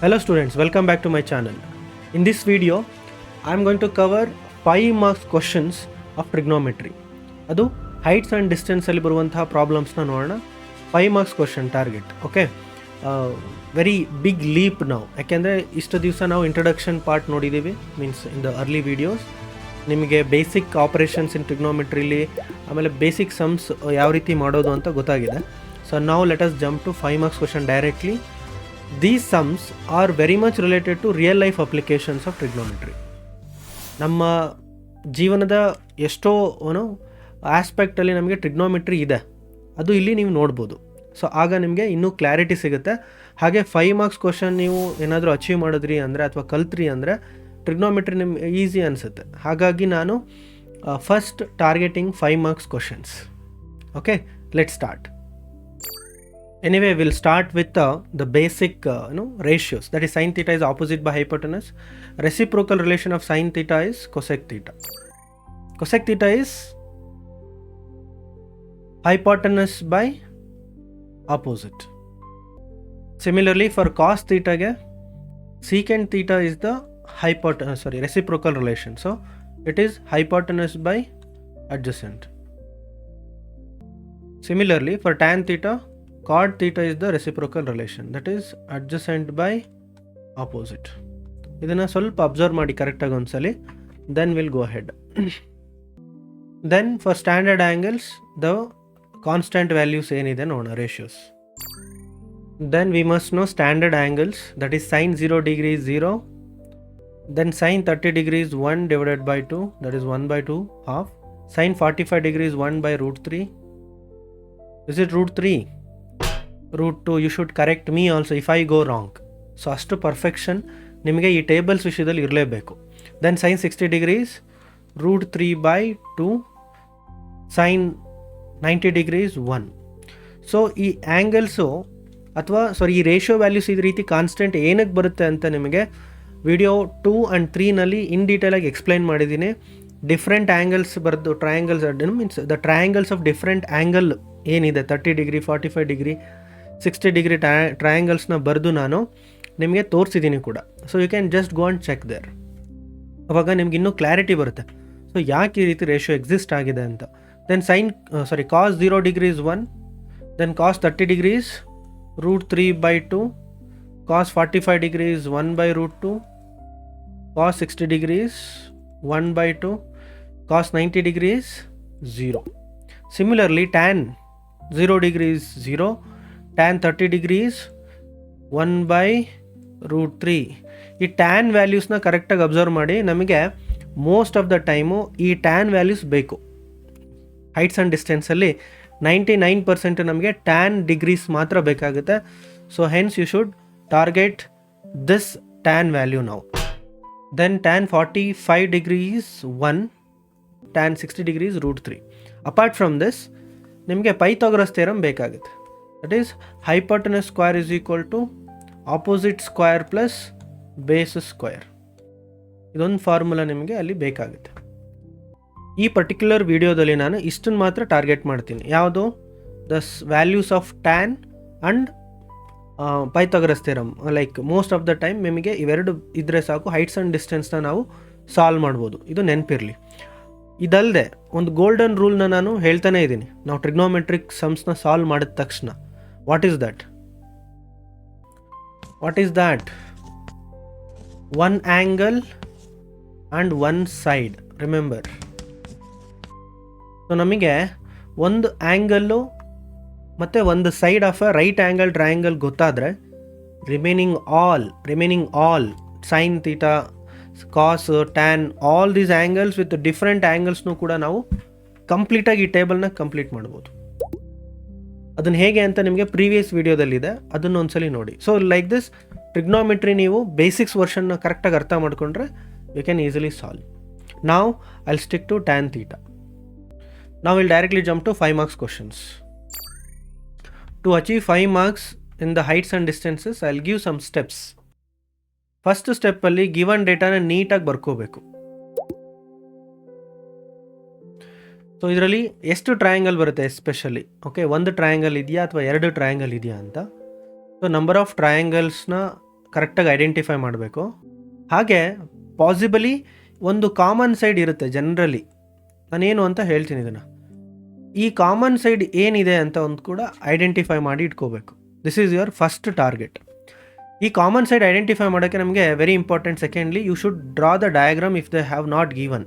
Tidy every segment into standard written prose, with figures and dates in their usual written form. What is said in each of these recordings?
Hello students, welcome back to my channel. In this video, I am going to cover 5 marks questions of trigonometry. ಅದು heights and distance ಅಲ್ಲಿ ಬರುವಂತಹ ಪ್ರಾಬ್ಲಮ್ಸ್ನ ನೋಡೋಣ. 5 marks question target. Okay, very big leap ನಾವು, ಯಾಕೆಂದರೆ ಇಷ್ಟು ದಿವಸ ನಾವು introduction part ನೋಡಿದ್ದೀವಿ, means in the early videos ನಿಮಗೆ ಬೇಸಿಕ್ ಆಪರೇಷನ್ಸ್ ಇನ್ ಟ್ರಿಗ್ನೋಮೆಟ್ರಿಲಿ, ಆಮೇಲೆ ಬೇಸಿಕ್ ಸಮ್ಸ್ ಯಾವ ರೀತಿ ಮಾಡೋದು ಅಂತ ಗೊತ್ತಾಗಿದೆ. ಸೊ ನಾವು let us jump to 5 marks question directly. These sums are very much related to real life applications of trigonometry. ನಮ್ಮ ಜೀವನದ ಎಷ್ಟೋ ಆಸ್ಪೆಕ್ಟಲ್ಲಿ ನಮಗೆ ಟ್ರಿಗ್ನೋಮೆಟ್ರಿ ಇದೆ, ಅದು ಇಲ್ಲಿ ನೀವು ನೋಡ್ಬೋದು. ಸೊ ಆಗ ನಿಮಗೆ ಇನ್ನೂ ಕ್ಲಾರಿಟಿ ಸಿಗುತ್ತೆ. ಹಾಗೆ 5 marks ಕ್ವಶನ್ ನೀವು ಏನಾದರೂ ಅಚೀವ್ ಮಾಡಿದ್ರಿ ಅಂದರೆ ಅಥವಾ ಕಲ್ತ್ರಿ ಅಂದರೆ ಟ್ರಿಗ್ನೋಮೆಟ್ರಿ ನಿಮ್ಗೆ ಈಸಿ ಅನಿಸುತ್ತೆ. ಹಾಗಾಗಿ ನಾನು first targeting 5 marks questions. Okay, let start. Anyway, we'll start with the basic ratios. That is, sin theta is opposite by hypotenuse. Reciprocal relation of sin theta is cosec theta. Cosec theta is hypotenuse by opposite. Similarly, for cos theta, secant theta is the reciprocal relation. So it is hypotenuse by adjacent. Similarly, for tan theta, cot theta is the reciprocal relation, that is adjacent by opposite. ಇದನ್ನು ಸ್ವಲ್ಪ observe ಮಾಡಿ ಕರೆಕ್ಟಾಗಿ ಒಂದ್ಸಲಿ, then will go ahead. Then for standard angles the constant values ಏನಿದೆ ನೋಡೋಣ, ratios. Then we must know standard angles, that is sin 0 degree 0, then sin 30 degrees 1 divided by 2, that is 1 by 2 half. Sin 45 degrees 1 by root 3. Is it root 3? root 2, you should correct me also if I go wrong. So ಅಷ್ಟು perfection ನಿಮಗೆ ಈ tables ವಿಷಯದಲ್ಲಿ ಇರಲೇಬೇಕು. Then sin 60 degrees root 3 by 2, sin 90 degrees 1. So ಈ angles ಅಥವಾ ಈ ratio values ಈ ರೀತಿ ಕಾನ್ಸ್ಟೆಂಟ್ ಏನಕ್ಕೆ ಬರುತ್ತೆ ಅಂತ ನಿಮಗೆ ವಿಡಿಯೋ 2 and 3ನಲ್ಲಿ ಇನ್ ಡೀಟೇಲಾಗಿ ಎಕ್ಸ್ಪ್ಲೈನ್ ಮಾಡಿದ್ದೀನಿ. ಡಿಫ್ರೆಂಟ್ ಆ್ಯಂಗಲ್ಸ್ ಬರೆದು triangles means the triangles of different angle ಏನಿದೆ, 30 degree 45 degree 60 degree ಟ್ರಯಾಂಗಲ್ಸ್ನ ಬರೆದು ನಾನು ನಿಮಗೆ ತೋರಿಸಿದ್ದೀನಿ ಕೂಡ. So you can just go and check there. ಅವಾಗ ನಿಮ್ಗೆ ಇನ್ನೂ ಕ್ಲಾರಿಟಿ ಬರುತ್ತೆ, ಸೊ ಯಾಕೆ ಈ ರೀತಿ ರೇಷಿಯೋ ಎಕ್ಸಿಸ್ಟ್ ಆಗಿದೆ ಅಂತ. Then cos 0 degrees 1, then cos 30 degrees root 3 by 2, cos 45 degrees 1 by root 2, cos 60 degrees 1 by 2, cos 90 degrees 0. Similarly, tan 0 degrees 0, tan 30 degrees 1 by root 3. ಈ ಟ್ಯಾನ್ ವ್ಯಾಲ್ಯೂಸ್ನ ಕರೆಕ್ಟಾಗಿ ಅಬ್ಸರ್ವ್ ಮಾಡಿ. ನಮಗೆ ಮೋಸ್ಟ್ ಆಫ್ ದ ಟೈಮು ಈ tan values ಬೇಕು. Heights and ಡಿಸ್ಟೆನ್ಸಲ್ಲಿ 99% ನಮಗೆ tan degrees ಮಾತ್ರ ಬೇಕಾಗುತ್ತೆ. So hence you should target this tan value ನಾವು. Then tan 45 degrees 1, tan 60 degrees root 3. Apart from this ನಿಮಗೆ ಪೈಥಾಗರಸ್ ಥಿಯರಮ್ ಬೇಕಾಗುತ್ತೆ. That is hypotenuse square is equal to opposite square plus base square. ಇದೊಂದು formula ನಿಮಗೆ ಅಲ್ಲಿ ಬೇಕಾಗುತ್ತೆ. ಈ particular ವಿಡಿಯೋದಲ್ಲಿ ನಾನು ಇಷ್ಟನ್ನು ಮಾತ್ರ ಟಾರ್ಗೆಟ್ ಮಾಡ್ತೀನಿ. ಯಾವುದು? The values of tan and Pythagoras theorem. Like most of the time ನಿಮಗೆ ಇವೆರಡು ಇದ್ದರೆ ಸಾಕು, ಹೈಟ್ಸ್ ಆ್ಯಂಡ್ ಡಿಸ್ಟೆನ್ಸ್ನ ನಾವು ಸಾಲ್ವ್ ಮಾಡ್ಬೋದು. ಇದು ನೆನಪಿರಲಿ. ಇದಲ್ಲದೆ ಒಂದು ಗೋಲ್ಡನ್ ರೂಲ್ನ ನಾನು ಹೇಳ್ತಾನೆ ಇದ್ದೀನಿ. ನಾವು ಟ್ರಿಗ್ನೋಮೆಟ್ರಿಕ್ ಸಮ್ಸ್ನ ಸಾಲ್ವ್ ಮಾಡಿದ ತಕ್ಷಣ what is that? One angle and one side. Remember, so ನಮಗೆ ಒಂದು ಆ್ಯಂಗಲ್ಲು ಮತ್ತು ಒಂದು side of a right angle triangle ಗೊತ್ತಾದರೆ remaining all sine theta, cos, tan, all these angles with different ಆ್ಯಂಗಲ್ಸ್ನೂ ಕೂಡ ನಾವು ಕಂಪ್ಲೀಟಾಗಿ ಈ ಟೇಬಲ್ನ ಕಂಪ್ಲೀಟ್ ಮಾಡ್ಬೋದು. ಅದನ್ನು ಹೇಗೆ ಅಂತ ನಿಮಗೆ ಪ್ರೀವಿಯಸ್ ವಿಡಿಯೋದಲ್ಲಿದೆ, ಅದನ್ನು ಒಂದ್ಸಲಿ ನೋಡಿ. ಸೊ ಲೈಕ್ ದಿಸ್ ಟ್ರಿಗ್ನೋಮೆಟ್ರಿ ನೀವು ಬೇಸಿಕ್ಸ್ ವರ್ಷನ್ನ ಕರೆಕ್ಟಾಗಿ ಅರ್ಥ ಮಾಡಿಕೊಂಡ್ರೆ ಯು ಕ್ಯಾನ್ ಈಸಿಲಿ ಸಾಲ್ವ್. ನಾವು I'll stick to tan theta. ನಾವು will directly jump to 5 marks questions. To achieve 5 marks in the heights and distances, I'll give some steps. First ಸ್ಟೆಪ್ಪಲ್ಲಿ given ಡೇಟಾನ ನೀಟಾಗಿ ಬರ್ಕೋಬೇಕು. ಸೊ ಇದರಲ್ಲಿ ಎಷ್ಟು ಟ್ರಯಾಂಗಲ್ ಬರುತ್ತೆ especially, okay, ಒಂದು ಟ್ರಯಾಂಗಲ್ ಇದೆಯಾ ಅಥವಾ ಎರಡು ಟ್ರಯಾಂಗಲ್ ಇದೆಯಾ ಅಂತ. ಸೊ ನಂಬರ್ ಆಫ್ ಟ್ರಯಾಂಗಲ್ಸ್ನ ಕರೆಕ್ಟಾಗಿ ಐಡೆಂಟಿಫೈ ಮಾಡಬೇಕು. ಹಾಗೆ ಪಾಸಿಬಲಿ ಒಂದು ಕಾಮನ್ ಸೈಡ್ ಇರುತ್ತೆ ಜನರಲಿ, ನಾನೇನು ಅಂತ ಹೇಳ್ತೀನಿ ಇದನ್ನು. ಈ ಕಾಮನ್ ಸೈಡ್ ಏನಿದೆ ಅಂತ ಒಂದು ಕೂಡ ಐಡೆಂಟಿಫೈ ಮಾಡಿ ಇಟ್ಕೋಬೇಕು. This is your first target. ಈ ಕಾಮನ್ ಸೈಡ್ ಐಡೆಂಟಿಫೈ ಮಾಡೋಕ್ಕೆ ನಮಗೆ very important. Secondly, you should draw the diagram if they have not given.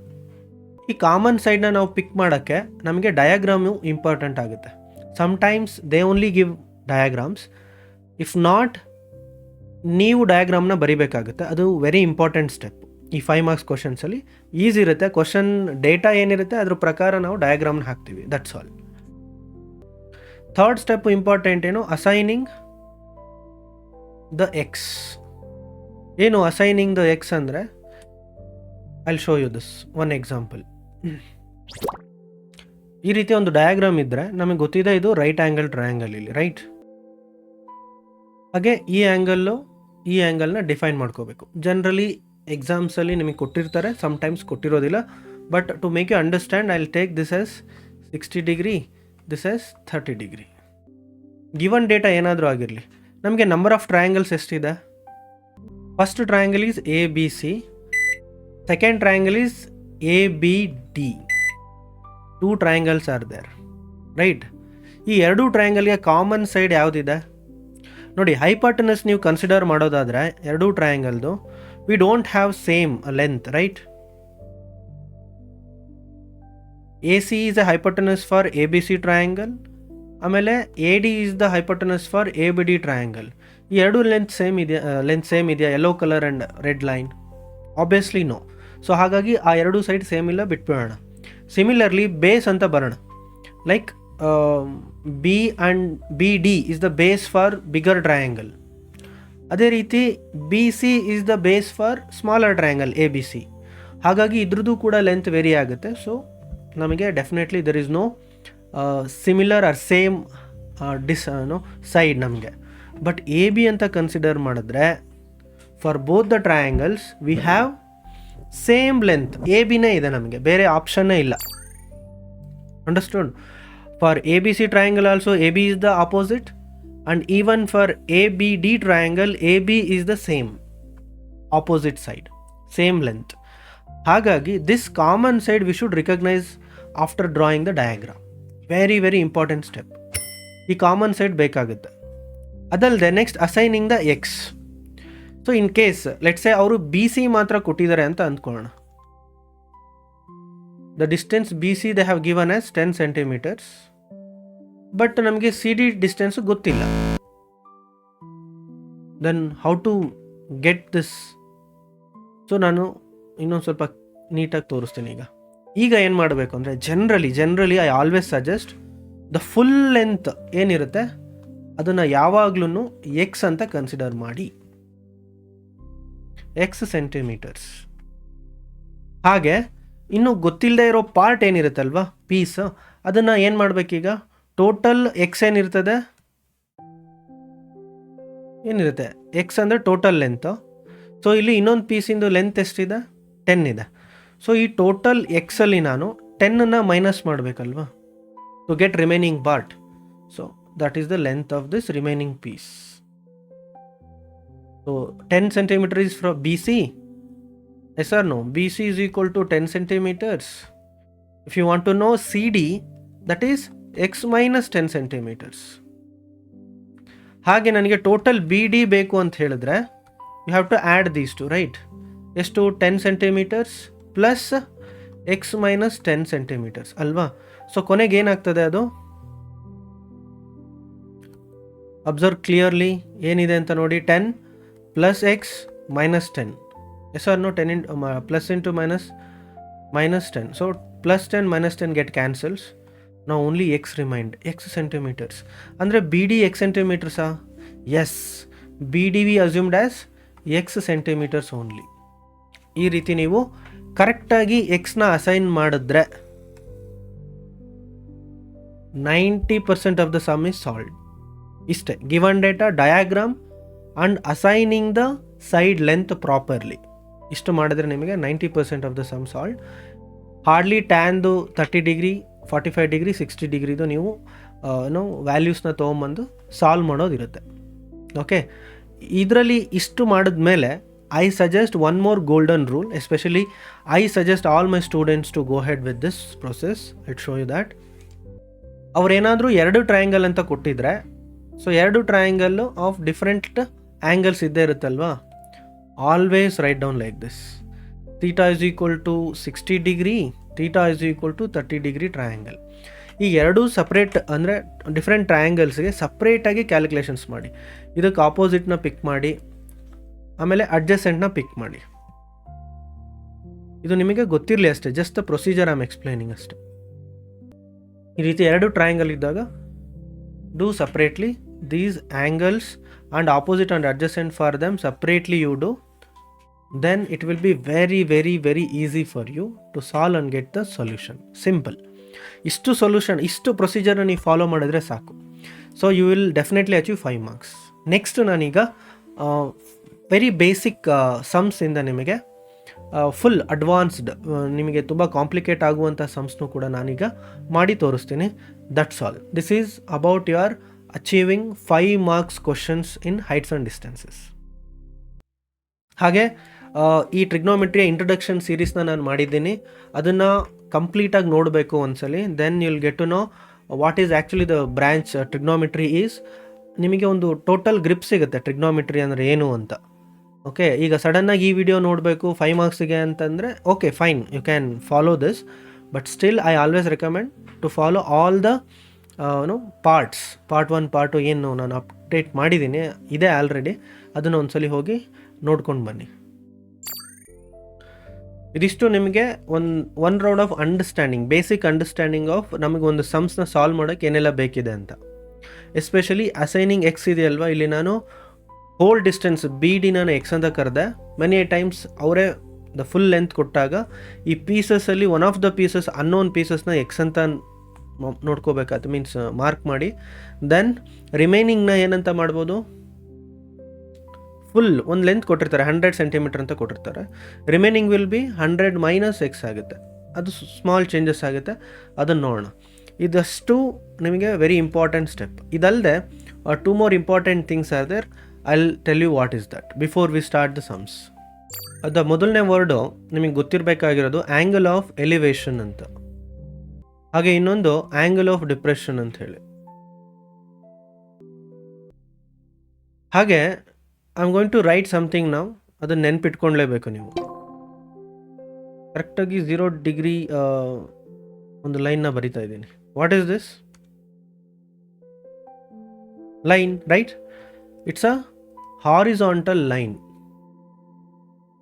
ಈ ಕಾಮನ್ ಸೈಡ್ನ ನಾವು ಪಿಕ್ ಮಾಡೋಕ್ಕೆ ನಮಗೆ ಡಯಾಗ್ರಾಮು ಇಂಪಾರ್ಟೆಂಟ್ ಆಗುತ್ತೆ. Sometimes they only give diagrams. If not, ನೀವು ಡಯಾಗ್ರಾಮ್ನ ಬರಿಬೇಕಾಗುತ್ತೆ. ಅದು ವೆರಿ ಇಂಪಾರ್ಟೆಂಟ್ ಸ್ಟೆಪ್. ಈ 5 ಮಾರ್ಕ್ಸ್ ಕ್ವಶನ್ಸಲ್ಲಿ ಈಸಿ ಇರುತ್ತೆ. ಕ್ವಶನ್ ಡೇಟಾ ಏನಿರುತ್ತೆ ಅದ್ರ ಪ್ರಕಾರ ನಾವು ಡಯಾಗ್ರಾಮ್ನ ಹಾಕ್ತೀವಿ, that's all. Third step important ಏನು, ಅಸೈನಿಂಗ್ ದ ಎಕ್ಸ್. ಏನು ಅಸೈನಿಂಗ್ ದ ಎಕ್ಸ್ ಅಂದರೆ, I show you this one example. ಈ ರೀತಿ ಒಂದು ಡಯಾಗ್ರಾಮ್ ಇದ್ದರೆ ನಮಗೆ ಗೊತ್ತಿದೆ ಇದು ರೈಟ್ ಆ್ಯಂಗಲ್ ಟ್ರಯಾಂಗಲ್ ಇಲ್ಲಿ, ರೈಟ್. ಹಾಗೆ ಈ ಆ್ಯಂಗಲ್ನ ಡಿಫೈನ್ ಮಾಡ್ಕೋಬೇಕು. ಜನರಲಿ ಎಕ್ಸಾಮ್ಸಲ್ಲಿ ನಿಮಗೆ ಕೊಟ್ಟಿರ್ತಾರೆ, ಸಮ್ಟೈಮ್ಸ್ ಕೊಟ್ಟಿರೋದಿಲ್ಲ. But to make you understand, I will take this as 60 degree, this as 30 degree. Given data ಏನಾದರೂ ಆಗಿರಲಿ, ನಮಗೆ ನಂಬರ್ ಆಫ್ ಟ್ರಯಾಂಗಲ್ಸ್ ಎಷ್ಟಿದೆ? First triangle is ABC, second triangle is ABD. 2 triangles are there, right. ಈ 2 ಟ್ರಯಾಂಗಲ್ಗೆ common side ಯಾವುದಿದೆ ನೋಡಿ. ಹೈಪಾಟನಸ್ ನೀವು consider ಮಾಡೋದಾದರೆ 2 ಟ್ರಯಾಂಗಲ್ದು we don't have same length, right. AC is a hypotenuse for ABC triangle, ಆಮೇಲೆ AD is the hypotenuse for ABD triangle. ಈ 2 length same ಇದೆಯಾ? Yellow colour and red line? Obviously no. So ಹಾಗಾಗಿ ಆ 2 side same ಇಲ್ಲ, ಬಿಟ್ಬಿಡೋಣ. Similarly base ಅಂತ ಬರೋಣ. Like B and BD is the base for bigger triangle. ಅದೇ ರೀತಿ BC is the base for smaller triangle ABC. ಹಾಗಾಗಿ ಇದ್ರದ್ದು ಕೂಡ ಲೆಂತ್ ವೇರಿ ಆಗುತ್ತೆ. ಸೊ ನಮಗೆ definitely there is no similar or same side ನಮಗೆ. ಬಟ್ AB ಅಂತ consider ಮಾಡಿದ್ರೆ for both the triangles we have same length. ABನೇ ಇದೆ, ನಮಗೆ ಬೇರೆ ಆಪ್ಷನ್ನೇ ಇಲ್ಲ. Understand? For ABC triangle also AB is the opposite, and even for ABD triangle AB is the same opposite side, same length. ಹಾಗಾಗಿ this common side we should recognize after drawing the diagram. Very very important step. ಈ common side ಬೇಕಾಗುತ್ತೆ. ಅದಲ್ಲದೆ next assigning the X. So in case let's say ಅವರು BC ಮಾತ್ರ ಕೊಟ್ಟಿದ್ದಾರೆ ಅಂತ ಅಂದ್ಕೊಳ್ಳೋಣ. The distance BC they have given as 10 centimetres. But ನಮಗೆ CD distance ಗೊತ್ತಿಲ್ಲ. Then how to get this? So ನಾನು ಇನ್ನೊಂದು ಸ್ವಲ್ಪ ನೀಟಾಗಿ ತೋರಿಸ್ತೀನಿ. ಈಗ ಏನು ಮಾಡಬೇಕು ಅಂದರೆ, generally I always suggest the full length ಏನಿರುತ್ತೆ ಅದನ್ನು ಯಾವಾಗ್ಲೂ ಎಕ್ಸ್ ಅಂತ ಕನ್ಸಿಡರ್ ಮಾಡಿ, X ಸೆಂಟಿಮೀಟರ್ಸ್. ಹಾಗೆ ಇನ್ನು ಗೊತ್ತಿಲ್ಲದೆ ಇರೋ ಪಾರ್ಟ್ ಏನಿರುತ್ತಲ್ವ, ಪೀಸ್, ಅದನ್ನು ಏನು ಮಾಡಬೇಕೀಗ? ಟೋಟಲ್ ಎಕ್ಸ್ ಏನಿರ್ತದೆ, ಎಕ್ಸ್ ಅಂದರೆ ಟೋಟಲ್ ಲೆಂತು. ಸೊ ಇಲ್ಲಿ ಇನ್ನೊಂದು ಪೀಸಿಂದು ಲೆಂತ್ ಎಷ್ಟಿದೆ? 10 ಇದೆ. ಸೊ ಈ ಟೋಟಲ್ ಎಕ್ಸಲ್ಲಿ ನಾನು 10 ಮೈನಸ್ ಮಾಡಬೇಕಲ್ವ to get remaining part. So that is the length of this remaining piece. So 10 centimeter is from BC. Yes or no? BC is equal to 10 centimeters. If you want to know CD, that is X minus 10 centimeters. ಹಾಗೆ ನನಗೆ total BD ಬೇಕು ಅಂತ ಹೇಳಿದ್ರೆ you have to add these two, right? ಎಷ್ಟು? 10 centimeters plus X minus 10 centimeters ಅಲ್ವಾ? So ಕೊನೆಗೆ ಏನಾಗ್ತದೆ ಅದು? ಅಬ್ಸರ್ವ್ ಕ್ಲಿಯರ್ಲಿ ಏನಿದೆ ಅಂತ ನೋಡಿ. 10 plus X minus 10. Yes or no? 10 plus into minus 10. So plus 10 minus 10 get cancels. Now only X remained. X centimeters. Andre BD X centimeters ah? Yes. BD we assumed as X centimeters only. ಈ ರೀತಿ ನೀವು ಕರೆಕ್ಟಾಗಿ ಎಕ್ಸ್ನ assign ಮಾಡಿದ್ರೆ 90% of the sum is solved. ಇಷ್ಟೇ. Given data, diagram and assigning the side length properly, ಇಷ್ಟು ಮಾಡಿದ್ರೆ ನಿಮಗೆ 90% of the sum solve. Hardly ಟ್ಯಾನ್ದು 30 ಡಿಗ್ರಿ, 45 ಡಿಗ್ರಿ, 60 ಡಿಗ್ರಿದು ನೀವು ವ್ಯಾಲ್ಯೂಸ್ನ ತೊಗೊಂಬಂದು ಸಾಲ್ವ್ ಮಾಡೋದಿರುತ್ತೆ. ಓಕೆ, ಇದರಲ್ಲಿ ಇಷ್ಟು ಮಾಡಿದ್ಮೇಲೆ I suggest one more golden rule, especially I suggest all my students to go head with this process. It show you that ಅವ್ರೇನಾದರೂ 2 ಟ್ರಯಾಂಗಲ್ ಅಂತ ಕೊಟ್ಟಿದ್ರೆ, so 2 triangle of different angles ಇದ್ದೇ ಇರುತ್ತಲ್ವಾ, always write down like this. Theta is equal to 60 degree, theta is equal to 30 degree triangle. ಈ ಎರಡೂ separate ಅಂದರೆ different ಟ್ರಯಾಂಗಲ್ಸ್ಗೆ ಸಪ್ರೇಟಾಗಿ calculations ಮಾಡಿ. ಇದಕ್ಕೆ ಆಪೋಸಿಟ್ನ ಪಿಕ್ ಮಾಡಿ, ಆಮೇಲೆ ಅಡ್ಜಸೆಂಟ್ನ ಪಿಕ್ ಮಾಡಿ. ಇದು ನಿಮಗೆ ಗೊತ್ತಿರಲಿ ಅಷ್ಟೇ, just the procedure I am explaining ಅಷ್ಟೇ. ಈ ರೀತಿ 2 ಟ್ರಯಾಂಗಲ್ ಇದ್ದಾಗ do separately these angles and opposite and adjacent for them separately you do. then it will be very very very easy for you to solve and get the solution. Simple. ಇಷ್ಟು solution, ಇಷ್ಟು ಪ್ರೊಸೀಜರ್ನ ನೀವು follow ಮಾಡಿದ್ರೆ ಸಾಕು. So you will definitely achieve 5 marks. Next ನಾನೀಗ very basic ಸಮ್ಸಿಂದ ನಿಮಗೆ full advanced, ನಿಮಗೆ ತುಂಬ ಕಾಂಪ್ಲಿಕೇಟ್ ಆಗುವಂಥ ಸಮ್ಸ್ನೂ ಕೂಡ ನಾನೀಗ ಮಾಡಿ ತೋರಿಸ್ತೀನಿ. That's all. This is about your achieving 5 marks questions in heights and distances. ಹಾಗೆ ಈ ಟ್ರಿಗ್ನೋಮೆಟ್ರಿಯ ಇಂಟ್ರೊಡಕ್ಷನ್ ಸೀರೀಸ್ನ ನಾನು ಮಾಡಿದ್ದೀನಿ, ಅದನ್ನು ಕಂಪ್ಲೀಟಾಗಿ ನೋಡಬೇಕು ಒಂದ್ಸಲಿ. Then you will get to know what is actually the branch trigonometry is. ನಿಮಗೆ ಒಂದು ಟೋಟಲ್ ಗ್ರಿಪ್ ಸಿಗುತ್ತೆ ಟ್ರಿಗ್ನೋಮೆಟ್ರಿ ಅಂದರೆ ಏನು ಅಂತ. ಓಕೆ, ಈಗ ಸಡನ್ನಾಗಿ ಈ ವಿಡಿಯೋ ನೋಡಬೇಕು 5 ಮಾರ್ಕ್ಸಿಗೆ ಅಂತಂದರೆ okay fine, you can follow this, but still I always recommend to follow all the parts. Part 1 part 2 ಏನು ನಾನು ಅಪ್ಡೇಟ್ ಮಾಡಿದ್ದೀನಿ ಇದೆ ಆಲ್ರೆಡಿ, ಅದನ್ನು ಒಂದ್ಸಲಿ ಹೋಗಿ ನೋಡ್ಕೊಂಡು ಬನ್ನಿ. ಇದಿಷ್ಟು ನಿಮಗೆ one round of understanding, basic understanding of ನಮಗೊಂದು ಸಮ್ಸ್ನ ಸಾಲ್ವ್ ಮಾಡೋಕ್ಕೆ ಏನೆಲ್ಲ ಬೇಕಿದೆ ಅಂತ. ಎಸ್ಪೆಷಲಿ ಅಸೈನಿಂಗ್ ಎಕ್ಸ್ ಇದೆಯಲ್ವಾ, ಇಲ್ಲಿ ನಾನು ಹೋಲ್ ಡಿಸ್ಟೆನ್ಸ್ ಬಿ ಡಿ ನಾನು ಎಕ್ಸ್ ಅಂತ ಕರೆದೆ. ಮೆನಿ ಟೈಮ್ಸ್ ಅವರೇ ದ ಫುಲ್ ಲೆಂತ್ ಕೊಟ್ಟಾಗ ಈ ಪೀಸಸಲ್ಲಿ one of the pieces unknown ಪೀಸಸ್ನ ಎಕ್ಸ್ ಅಂತ ನೋಡ್ಕೋಬೇಕಾಗುತ್ತೆ, ಮೀನ್ಸ್ ಮಾರ್ಕ್ ಮಾಡಿ. ದೆನ್ ರಿಮೈನಿಂಗ್ನ ಏನಂತ ಮಾಡ್ಬೋದು, ಫುಲ್ ಒಂದು ಲೆಂತ್ ಕೊಟ್ಟಿರ್ತಾರೆ 100 ಸೆಂಟಿಮೀಟರ್ ಅಂತ ಕೊಟ್ಟಿರ್ತಾರೆ, remaining will be 100 minus X ಆಗುತ್ತೆ. ಅದು ಸ್ಮಾಲ್ ಚೇಂಜಸ್ ಆಗುತ್ತೆ, ಅದನ್ನು ನೋಡೋಣ. ಇದಷ್ಟು ನಿಮಗೆ ವೆರಿ ಇಂಪಾರ್ಟೆಂಟ್ ಸ್ಟೆಪ್. ಇದಲ್ಲದೆ 2 more important things are there. I will tell you what is that before we start the sums. ಅದು ಮೊದಲನೇ ವರ್ಡು ನಿಮಗೆ ಗೊತ್ತಿರಬೇಕಾಗಿರೋದು ಆ್ಯಂಗಲ್ ಆಫ್ ಎಲಿವೇಶನ್ ಅಂತ, ಹಾಗೆ ಇನ್ನೊಂದು ಆ್ಯಂಗಲ್ ಆಫ್ ಡಿಪ್ರೆಷನ್ ಅಂತ ಹೇಳಿ. ಹಾಗೆ I am going to write something ನಾವು, ಅದನ್ನು ನೆನ್ಪಿಟ್ಕೊಳ್ಲೇಬೇಕು ನೀವು. ಕರೆಕ್ಟಾಗಿ 0 ಡಿಗ್ರಿ ಒಂದು ಲೈನ್ನ ಬರಿತಾ ಇದ್ದೀನಿ. What is this line, right? It's a horizontal line.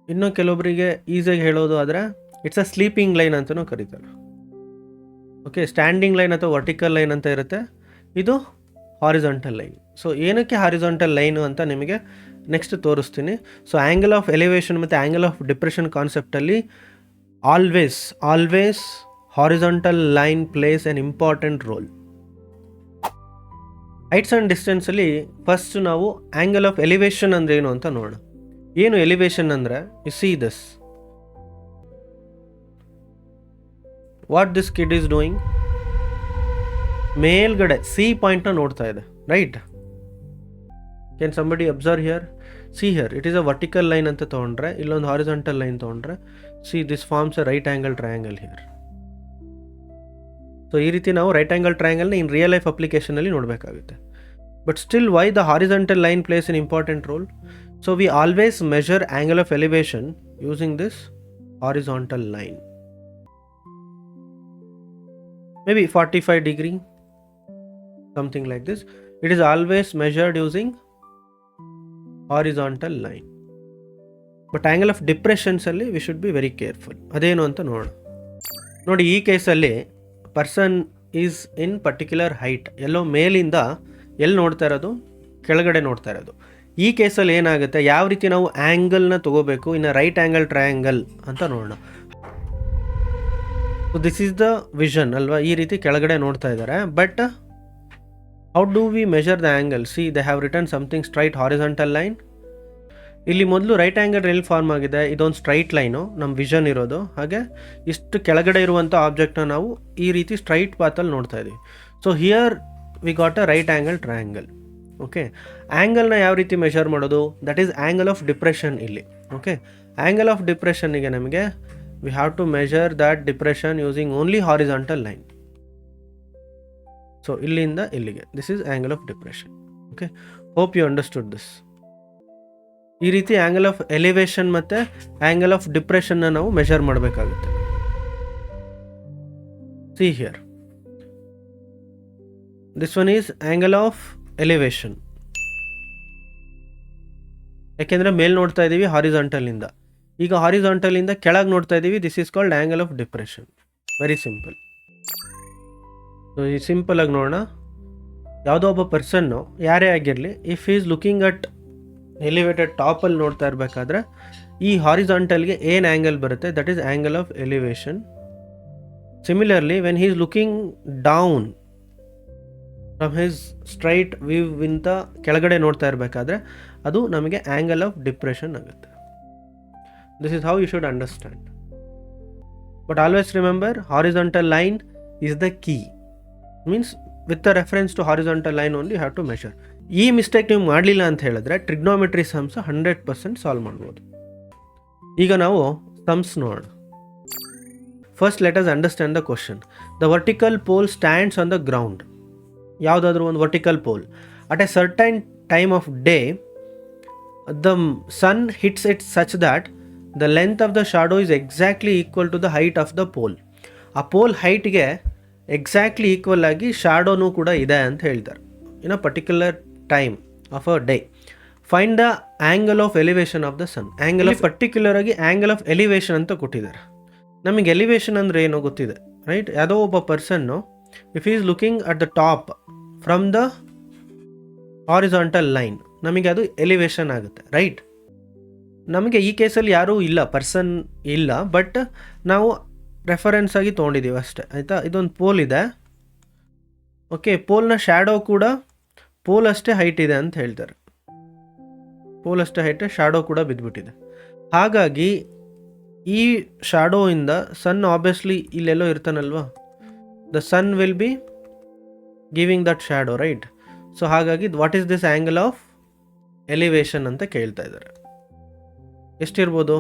ಇನ್ನು ಕೆಲವೊಬ್ಬರಿಗೆ ಈಸಿಯಾಗಿ ಹೇಳೋದು ಆದರೆ ಇಟ್ಸ್ ಅ ಸ್ಲೀಪಿಂಗ್ ಲೈನ್ ಅಂತಲೂ ಕರೀತಾರೆ. ಓಕೆ, ಸ್ಟ್ಯಾಂಡಿಂಗ್ ಲೈನ್ ಅಥವಾ ವರ್ಟಿಕಲ್ ಲೈನ್ ಅಂತ ಇರುತ್ತೆ, ಇದು ಹಾರಿಜಾಂಟಲ್ ಲೈನ್. ಸೊ ಏನಕ್ಕೆ ಹಾರಿಜಾಂಟಲ್ ಲೈನು ಅಂತ ನಿಮಗೆ ನೆಕ್ಸ್ಟ್ ತೋರಿಸ್ತೀನಿ. ಸೊ ಆ್ಯಂಗಲ್ ಆಫ್ ಎಲಿವೇಶನ್ ಮತ್ತು ಆ್ಯಂಗಲ್ ಆಫ್ ಡಿಪ್ರೆಷನ್ ಕಾನ್ಸೆಪ್ಟಲ್ಲಿ always horizontal line plays an important role. Heights and ಡಿಸ್ಟೆನ್ಸಲ್ಲಿ ಫಸ್ಟ್ ನಾವು ಆ್ಯಂಗಲ್ ಆಫ್ ಎಲಿವೇಶನ್ ಅಂದರೆ ಏನು ಅಂತ ನೋಡೋಣ. ಏನು ಎಲಿವೇಶನ್ ಅಂದರೆ, you see this, what this kid is doing, ಮೇಲ್ಗಡೆ ಸಿ ಪಾಯಿಂಟ್ನ ನೋಡ್ತಾ ಇದೆ, right? Can somebody observe here? See here it is a vertical line ಅಂತ ತೊಗೊಂಡ್ರೆ, ಇಲ್ಲೊಂದು ಹಾರಿಜಾಂಟಲ್ ಲೈನ್ ತೊಗೊಂಡ್ರೆ, see this forms a right angle triangle here. So ಈ ರೀತಿ ನಾವು ರೈಟ್ ಆ್ಯಂಗಲ್ ಟ್ರಯಾಂಗಲ್ನ ಇನ್ ರಿಯಲ್ ಲೈಫ್ ಅಪ್ಲಿಕೇಶನಲ್ಲಿ ನೋಡಬೇಕಾಗುತ್ತೆ. But still why the horizontal line plays an important role? So we always measure angle of elevation using this horizontal line. Maybe 45 degree, something like this. It is always measured using horizontal line. But angle of depression ಅಲ್ಲಿ we should be very careful. ಅದೇನು ಅಂತ ನೋಡೋಣ. ನೋಡಿ, ಈ ಕೇಸಲ್ಲಿ person is in particular height, ಎಲ್ಲೋ ಮೇಲಿಂದ ಎಲ್ಲಿ ನೋಡ್ತಾ ಇರೋದು, ಕೆಳಗಡೆ ನೋಡ್ತಾ ಇರೋದು. ಈ ಕೇಸಲ್ಲಿ ಏನಾಗುತ್ತೆ, ಯಾವ ರೀತಿ ನಾವು ಆ್ಯಂಗಲ್ನ ತೊಗೋಬೇಕು ಇನ್ನು ರೈಟ್ ಆ್ಯಂಗಲ್ ಟ್ರಯಾಂಗಲ್ ಅಂತ ನೋಡೋಣ. So this is the vision ಅಲ್ವಾ, ಈ ರೀತಿ ಕೆಳಗಡೆ ನೋಡ್ತಾ ಇದ್ದಾರೆ. But how do we measure the angle? C they have return something straight horizontal line. ಇಲ್ಲಿ ಮೊದಲು ರೈಟ್ ಆ್ಯಂಗಲ್ ಎಲ್ಲಿ ಫಾರ್ಮ್ ಆಗಿದೆ, ಇದೊಂದು ಸ್ಟ್ರೈಟ್ ಲೈನು ನಮ್ಮ ವಿಷನ್ ಇರೋದು. ಹಾಗೆ ಇಷ್ಟು ಕೆಳಗಡೆ ಇರುವಂಥ ಆಬ್ಜೆಕ್ಟ್ನ ನಾವು ಈ ರೀತಿ ಸ್ಟ್ರೈಟ್ ಪಾತಲ್ಲಿ ನೋಡ್ತಾ ಇದ್ದೀವಿ. So here we got a right angle triangle. Okay, ಆ್ಯಂಗಲ್ನ ಯಾವ ರೀತಿ ಮೆಷರ್ ಮಾಡೋದು? That is angle of depression ಇಲ್ಲಿ. ಓಕೆ, ಆ್ಯಂಗಲ್ ಆಫ್ ಡಿಪ್ರೆಷನ್ನಿಗೆ ನಮಗೆ we have to measure that depression using only horizontal line. So ಇಲ್ಲಿಂದ ಇಲ್ಲಿಗೆ this is angle of depression. Okay, hope you understood this. ಈ ರೀತಿ ಆ್ಯಂಗಲ್ ಆಫ್ ಎಲಿವೇಶನ್ ಮತ್ತು angle of ಡಿಪ್ರೆಷನ್ನ ನಾವು ಮೆಷರ್ ಮಾಡಬೇಕಾಗುತ್ತೆ. See here, this one is angle of elevation. ಯಾಕೆಂದರೆ ಮೇಲೆ ನೋಡ್ತಾ ಇದ್ದೀವಿ ಹಾರಿಜಾಂಟಲಿಂದ, ಈಗ ಹಾರಿಜಾಂಟಲಿಂದ ಕೆಳಗೆ ನೋಡ್ತಾ ಇದ್ದೀವಿ, this is called angle of depression. Very simple. So ಈ ಸಿಂಪಲಾಗಿ ನೋಡೋಣ. ಯಾವುದೋ ಒಬ್ಬ ಪರ್ಸನ್ನು ಯಾರೇ ಆಗಿರಲಿ, if is looking at elevated ಟಾಪಲ್ಲಿ ನೋಡ್ತಾ ಇರಬೇಕಾದ್ರೆ ಈ ಹಾರಿಜಾಂಟಲ್ಗೆ ಏನು ಆ್ಯಂಗಲ್ ಬರುತ್ತೆ, that is angle of elevation. Similarly when he is looking down from his straight ವ್ಯೂವಿಂತ ಕೆಳಗಡೆ ನೋಡ್ತಾ ಇರಬೇಕಾದ್ರೆ ಅದು ನಮಗೆ ಆ್ಯಂಗಲ್ ಆಫ್ ಡಿಪ್ರೆಷನ್ ಆಗುತ್ತೆ. This is how you should understand. But always remember, horizontal line is the key. Means with the reference to horizontal line only have to measure. ಈ mistake ನೀವು ಮಾಡಲಿಲ್ಲ ಅಂತ ಹೇಳಿದ್ರೆ ಟ್ರಿಗ್ನೋಮೆಟ್ರಿ ಸಮ್ಸ್ 100% ಸಾಲ್ವ್ ಮಾಡ್ಬೋದು. ಈಗ ನಾವು sums ನೋಡೋಣ. First let us understand the question. The vertical pole stands on the ground. ಯಾವುದಾದ್ರೂ ಒಂದು vertical pole at a certain time of day the sun hits it such that the length of the shadow is exactly equal to the height of the pole. ಆ pole ಹೈಟ್ಗೆ exactly equal ಆಗಿ ಶಾಡೋನೂ ಕೂಡ ಇದೆ ಅಂತ ಹೇಳ್ತಾರೆ in a particular time of a day. Find the angle of elevation of the sun. Angle of particular ಆಗಿ angle of elevation ಅಂತ ಕೊಟ್ಟಿದ್ದಾರೆ. ನಮಗೆ ಎಲಿವೇಶನ್ ಅಂದರೆ ಏನೋ ಗೊತ್ತಿದೆ, ರೈಟ್? ಯಾವುದೋ ಒಬ್ಬ person if is looking at the top from the horizontal line, ನಮಗೆ ಅದು ಎಲಿವೇಶನ್ ಆಗುತ್ತೆ, ರೈಟ್? ನಮಗೆ ಈ ಕೇಸಲ್ಲಿ ಯಾರೂ ಇಲ್ಲ, ಪರ್ಸನ್ ಇಲ್ಲ, ಬಟ್ ನಾವು ರೆಫರೆನ್ಸ್ ಆಗಿ ತೊಗೊಂಡಿದ್ದೀವಿ ಅಷ್ಟೇ, ಆಯಿತಾ? ಇದೊಂದು ಪೋಲ್ ಇದೆ. ಓಕೆ, ಪೋಲ್ನ ಶ್ಯಾಡೋ ಕೂಡ ಪೋಲ್ ಅಷ್ಟೇ ಹೈಟ್ ಇದೆ ಅಂತ ಹೇಳ್ತಾರೆ. ಪೋಲ್ ಅಷ್ಟೇ ಹೈಟ್, ಶ್ಯಾಡೋ ಕೂಡ ಬಿದ್ದುಬಿಟ್ಟಿದೆ. ಹಾಗಾಗಿ ಈ ಶ್ಯಾಡೋಯಿಂದ ಸನ್ ಆಬ್ವಿಯಸ್ಲಿ ಇಲ್ಲೆಲ್ಲೋ ಇರ್ತಾನಲ್ವಾ, the sun will be giving that shadow, right? So ಹಾಗಾಗಿ what is this angle of elevation ಅಂತ ಕೇಳ್ತಾ ಇದ್ದಾರೆ. ಎಷ್ಟಿರ್ಬೋದು?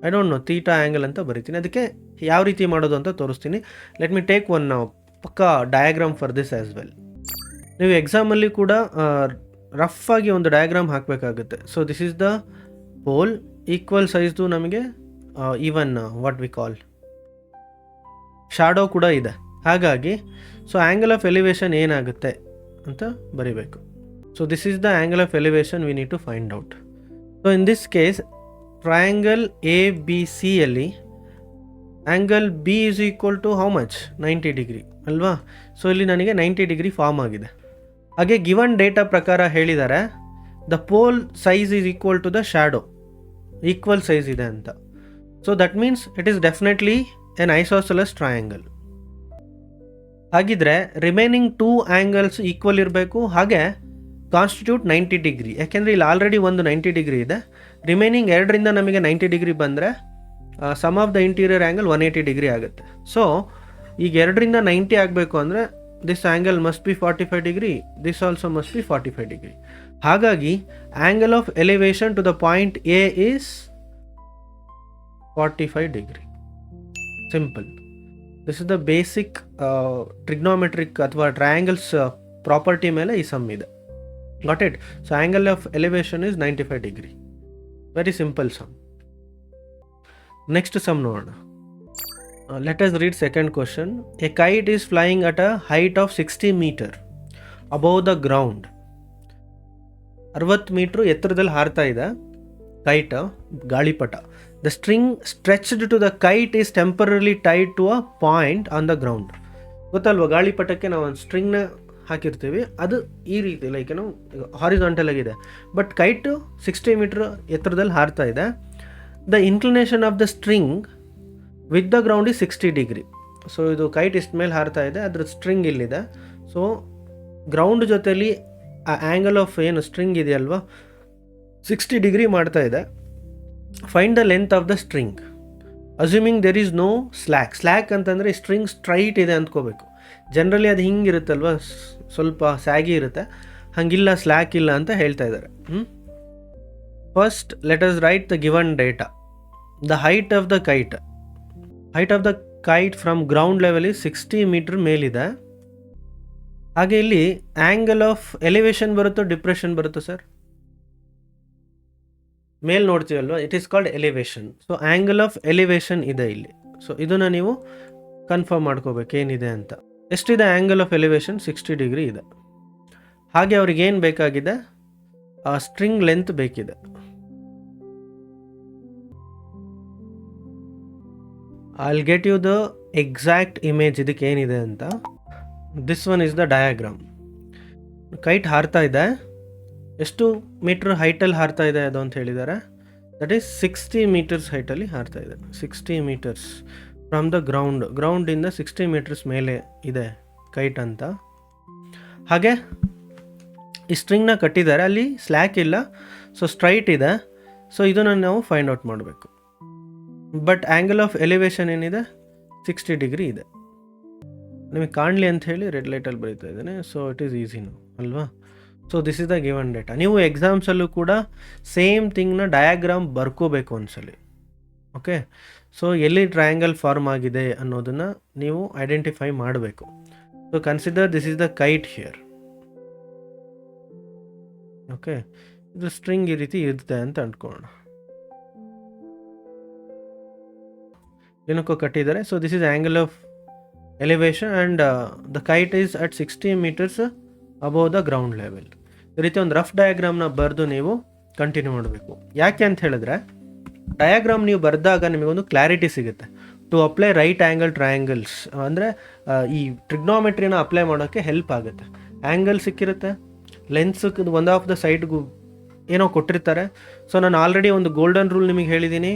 I don't know, theta angle ಅಂತ ಬರಿತೀನಿ. ಅದಕ್ಕೆ ಯಾವ ರೀತಿ ಮಾಡೋದು ಅಂತ ತೋರಿಸ್ತೀನಿ. ಲೆಟ್ ಮಿ ಟೇಕ್ ಒನ್ ಪಕ್ಕಾ diagram for this as well. ನೀವು ಎಕ್ಸಾಮಲ್ಲಿ ಕೂಡ ರಫ್ ಆಗಿ ಒಂದು ಡಯಾಗ್ರಾಮ್ ಹಾಕಬೇಕಾಗುತ್ತೆ. So this is the pole, equal ಸೈಜ್ದು ನಮಗೆ even what we call shadow ಕೂಡ ಇದೆ. ಹಾಗಾಗಿ ಸೊ ಆ್ಯಂಗಲ್ ಆಫ್ ಎಲಿವೇಶನ್ ಏನಾಗುತ್ತೆ ಅಂತ ಬರಿಬೇಕು. So this is the angle of elevation we need to find out. So in this case triangle A B ಸಿಯಲ್ಲಿ angle B is equal to how much? 90 degree ಅಲ್ವಾ? So ಇಲ್ಲಿ ನನಗೆ 90 degree form ಆಗಿದೆ. ಹಾಗೆ given data ಪ್ರಕಾರ ಹೇಳಿದ್ದಾರೆ the pole size is equal to the shadow, equal size ಇದೆ ಅಂತ. So that means it is definitely an isosceles triangle. ಹಾಗಿದ್ರೆ ರಿಮೈನಿಂಗ್ 2 ಆ್ಯಂಗಲ್ಸ್ ಈಕ್ವಲ್ ಇರಬೇಕು, ಹಾಗೆ ಕಾನ್ಸ್ಟಿಟ್ಯೂಟ್ 90 ಡಿಗ್ರಿ. ಯಾಕೆಂದರೆ ಇಲ್ಲಿ ಆಲ್ರೆಡಿ ಒಂದು 90 ಡಿಗ್ರಿ ಇದೆ. ರಿಮೈನಿಂಗ್ 2ರಿಂದ ನಮಗೆ 90 ಡಿಗ್ರಿ ಬಂದರೆ sum of the interior angle 180 degree ಆಗುತ್ತೆ. ಸೊ ಈಗ 2ರಿಂದ 90 ಆಗಬೇಕು ಅಂದರೆ this angle must be 45 degree, this also must be 45 degree. ಹಾಗಾಗಿ angle of elevation to the point A is 45 degree. Simple. This is the basic trigonometric ಅಥವಾ triangles property ಮೇಲೆ ಈ sum ಇದೆ. Got it? So angle of elevation is 95 degree. Very simple sum. Next sum ನೋಡೋಣ. Let us read second question. A kite is flying at a height of 60 meter above the ground. 60 meter ಎತ್ತರದಲ್ಲಿ ಹಾರ್ತಾ ಇದೆ kite, ಗಾಳಿಪಟ. The string stretched to the kite is temporarily tied to a point on the ground. ಗೊತ್ತಲ್ವ, ಗಾಳಿಪಟಕ್ಕೆ ನಾವು ಒಂದು ಸ್ಟ್ರಿಂಗ್ನ ಹಾಕಿರ್ತೀವಿ, ಅದು ಈ ರೀತಿ ಲೈಕ್ ಏನೋ ಹಾರಿಜಾಂಟಲ್ ಆಗಿದೆ, ಬಟ್ ಕೈಟು 60 ಮೀಟ್ರ್ ಎತ್ತರದಲ್ಲಿ ಹಾರ್ತಾ ಇದೆ. The inclination of the string with the ground is 60 degree. So ಇದು ಕೈಟ್ ಇಷ್ಟು ಮೇಲೆ ಹಾರ್ತಾ ಇದೆ, ಅದ್ರ ಸ್ಟ್ರಿಂಗ್ ಇಲ್ಲಿದೆ. ಸೊ ಗ್ರೌಂಡ್ ಜೊತೆಲಿ ಆ ಆ್ಯಂಗಲ್ ಆಫ್ ಏನು ಸ್ಟ್ರಿಂಗ್ ಇದೆಯಲ್ವಾ 60 ಡಿಗ್ರಿ ಮಾಡ್ತಾ ಇದೆ. Find the length of the string assuming there is no slack. Slack ಅಂತಂದರೆ ಸ್ಟ್ರಿಂಗ್ ಸ್ಟ್ರೈಟ್ ಇದೆ ಅಂದ್ಕೋಬೇಕು. ಜನರಲಿ ಅದು ಹಿಂಗಿರುತ್ತಲ್ವ, ಸ್ವಲ್ಪ ಸ್ಯಾಗಿ ಇರುತ್ತೆ. ಹಂಗಿಲ್ಲ, ಸ್ಲ್ಯಾಕ್ ಇಲ್ಲ ಅಂತ ಹೇಳ್ತಾ ಇದ್ದಾರೆ. First let us write the given data. The height of the kite from ground level is 60 metre ಮೇಲಿದೆ. ಹಾಗೆ ಇಲ್ಲಿ ಆ್ಯಂಗಲ್ ಆಫ್ ಎಲಿವೇಶನ್ ಬರುತ್ತೋ ಡಿಪ್ರೆಷನ್ ಬರುತ್ತೋ ಸರ್? ಮೇಲ್ ನೋಡ್ತೀವಲ್ವ, it is called elevation. So angle of elevation ಇದೆ ಇಲ್ಲಿ. ಸೊ ಇದನ್ನು ನೀವು ಕನ್ಫರ್ಮ್ ಮಾಡ್ಕೋಬೇಕು ಏನಿದೆ ಅಂತ. ಎಷ್ಟಿದೆ ಆ್ಯಂಗಲ್ ಆಫ್ ಎಲಿವೇಶನ್? 60 ಡಿಗ್ರಿ ಇದೆ. ಹಾಗೆ ಅವ್ರಿಗೆ ಏನು ಬೇಕಾಗಿದೆ? ಸ್ಟ್ರಿಂಗ್ ಲೆಂತ್ ಬೇಕಿದೆ. I'll get you the exact image ಇದಕ್ಕೆ ಏನಿದೆ ಅಂತ. This one is the diagram. Kite ಹಾರ್ತಾ ಇದೆ. ಎಷ್ಟು ಮೀಟ್ರ್ ಹೈಟಲ್ಲಿ ಹಾರ್ತಾ ಇದೆ ಅದು ಅಂತ ಹೇಳಿದ್ದಾರೆ? ದಟ್ ಈಸ್ 60 ಮೀಟರ್ಸ್ ಹೈಟಲ್ಲಿ ಹಾರ್ತಾ ಇದೆ. 60 ಮೀಟರ್ಸ್ ಫ್ರಮ್ ದ ಗ್ರೌಂಡಿಂದ 60 ಮೀಟರ್ಸ್ ಮೇಲೆ ಇದೆ ಕೈಟ್ ಅಂತ. ಹಾಗೆ ಈ ಸ್ಟ್ರಿಂಗ್ನ ಕಟ್ಟಿದ್ದಾರೆ, ಅಲ್ಲಿ ಸ್ಲ್ಯಾಕ್ ಇಲ್ಲ, ಸೊ ಸ್ಟ್ರೈಟ್ ಇದೆ. ಸೊ ಇದನ್ನು ನಾವು ಫೈಂಡ್ ಔಟ್ ಮಾಡಬೇಕು. ಬಟ್ ಆ್ಯಂಗಲ್ ಆಫ್ ಎಲಿವೇಶನ್ ಏನಿದೆ? 60 ಡಿಗ್ರಿ ಇದೆ. ನಿಮಗೆ ಕಾಣಲಿ ಅಂತ ಹೇಳಿ ರೆಡ್ ಲೈಟಲ್ಲಿ ಬರೀತಾ ಇದ್ದೇನೆ. ಸೊ ಇಟ್ ಈಸ್ ಈಸಿನು ಅಲ್ವಾ? So this is the given data. ನೀವು ಎಕ್ಸಾಮ್ಸಲ್ಲೂ ಕೂಡ ಸೇಮ್ ಥಿಂಗ್ನ ಡಯಾಗ್ರಾಮ್ ಬರ್ಕೋಬೇಕು ಒಂದ್ಸಲಿ. ಓಕೆ, ಸೊ ಎಲ್ಲಿ ಟ್ರಯಾಂಗಲ್ ಫಾರ್ಮ್ ಆಗಿದೆ ಅನ್ನೋದನ್ನು ನೀವು ಐಡೆಂಟಿಫೈ ಮಾಡಬೇಕು. So consider this is the kite here. Okay, ಇದು ಸ್ಟ್ರಿಂಗ್ ಈ ರೀತಿ ಇರುತ್ತೆ ಅಂತ ಅಂದ್ಕೊಳ್ಳೋಣ. ಏನಕ್ಕೋ ಕಟ್ಟಿದ್ದಾರೆ. So this is angle of elevation and the kite is at 60 meters above the ground level. ಈ ರೀತಿ ಒಂದು ರಫ್ ಡಯಾಗ್ರಾಮ್ನ ಬರೆದು ನೀವು ಕಂಟಿನ್ಯೂ ಮಾಡಬೇಕು. ಯಾಕೆ ಅಂತ ಹೇಳಿದ್ರೆ, ಡಯಾಗ್ರಾಮ್ ನೀವು ಬರೆದಾಗ ನಿಮಗೊಂದು ಕ್ಲಾರಿಟಿ ಸಿಗುತ್ತೆ. To apply right angle triangles ಅಂದರೆ ಈ ಟ್ರಿಗ್ನೋಮೆಟ್ರಿನ ಅಪ್ಲೈ ಮಾಡೋಕ್ಕೆ ಹೆಲ್ಪ್ ಆಗುತ್ತೆ. ಆ್ಯಂಗಲ್ ಸಿಕ್ಕಿರುತ್ತೆ, ಲೆನ್ಸ್ ಒಂದು ಆಫ್ ದ ಸೈಡ್ಗೂ ಏನೋ ಕೊಟ್ಟಿರ್ತಾರೆ. ಸೊ ನಾನು ಆಲ್ರೆಡಿ ಒಂದು ಗೋಲ್ಡನ್ ರೂಲ್ ನಿಮಗೆ ಹೇಳಿದ್ದೀನಿ.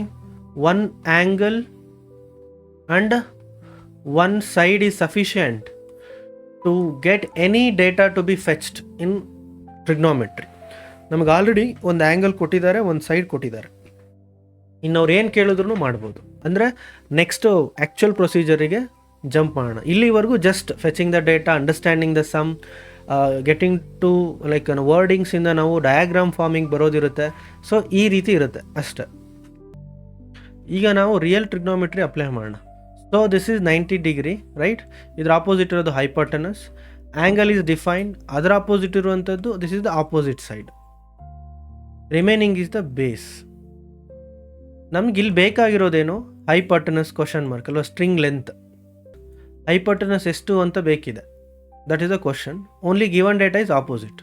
1 angle and 1 side is sufficient to get any data to be fetched in trigonometry. ನಮಗೆ ಆಲ್ರೆಡಿ ಒಂದು ಆ್ಯಂಗಲ್ ಕೊಟ್ಟಿದ್ದಾರೆ, ಒಂದು ಸೈಡ್ ಕೊಟ್ಟಿದ್ದಾರೆ. ಇನ್ನು ಅವ್ರು ಏನು ಕೇಳಿದ್ರು ಮಾಡ್ಬೋದು. ಅಂದರೆ ನೆಕ್ಸ್ಟು ಆ್ಯಕ್ಚುಯಲ್ ಪ್ರೊಸೀಜರಿಗೆ ಜಂಪ್ ಮಾಡೋಣ. ಇಲ್ಲಿವರೆಗೂ just fetching the data, understanding the sum, getting to like ವರ್ಡಿಂಗ್ಸಿಂದ ನಾವು ಡಯಾಗ್ರಾಮ್ ಫಾರ್ಮಿಂಗ್ ಬರೋದಿರುತ್ತೆ. ಸೊ ಈ ರೀತಿ ಇರುತ್ತೆ ಅಷ್ಟೆ. ಈಗ ನಾವು ರಿಯಲ್ ಟ್ರಿಗ್ನೋಮೆಟ್ರಿ ಅಪ್ಲೈ ಮಾಡೋಣ. So this is 90 degree right. ಇದರ ಆಪೋಸಿಟ್ ಇರೋದು ಹೈಪೋಟೆನಸ್. Angle is defined. ಅದರ ಆಪೋಸಿಟ್ ಇರುವಂಥದ್ದು this is the opposite side. Remaining is the base. ನಮ್ಗೆ ಇಲ್ಲಿ ಬೇಕಾಗಿರೋದೇನು? ಹೈಪೋಟೆನಸ್ ಕ್ವಶನ್ ಮಾರ್ಕ್ ಅಲ್ವಾ? String length. ಹೈಪೋಟೆನಸ್ ಎಷ್ಟು ಅಂತ ಬೇಕಿದೆ. That is the question. Only given data is opposite.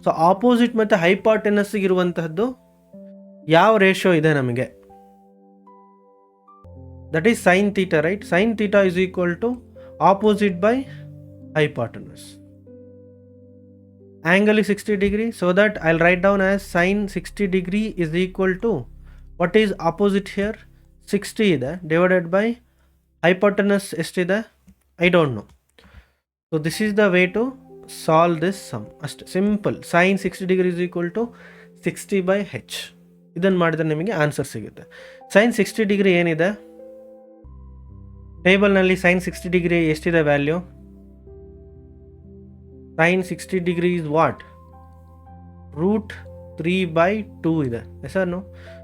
So opposite ಮತ್ತು ಹೈಪೋಟೆನಸ್ಗೆ ಇರುವಂತಹದ್ದು ಯಾವ ರೇಷಿಯೋ ಇದೆ ನಮಗೆ? That is sin theta, right? Sin theta is equal to opposite by hypotenuse. Angle is 60 degree, so that I'll write down as sin 60 degree is equal to, what is opposite here? 60 ide divided by hypotenuse estide? I don't know. So this is the way to solve this sum. Ast simple. Sin 60 degree is equal to 60 by h. ಇದನ್ನು ಮಾಡಿದ್ರೆ ನಿಮಗೆ answer ಸಿಗುತ್ತೆ. sin 60 degree ಏನಿದೆ ಟೇಬಲ್ನಲ್ಲಿ? sin 60 degree ಎಷ್ಟಿದೆ value? sin 60 degree is what? √3/2 ಇದೆ. Sir no?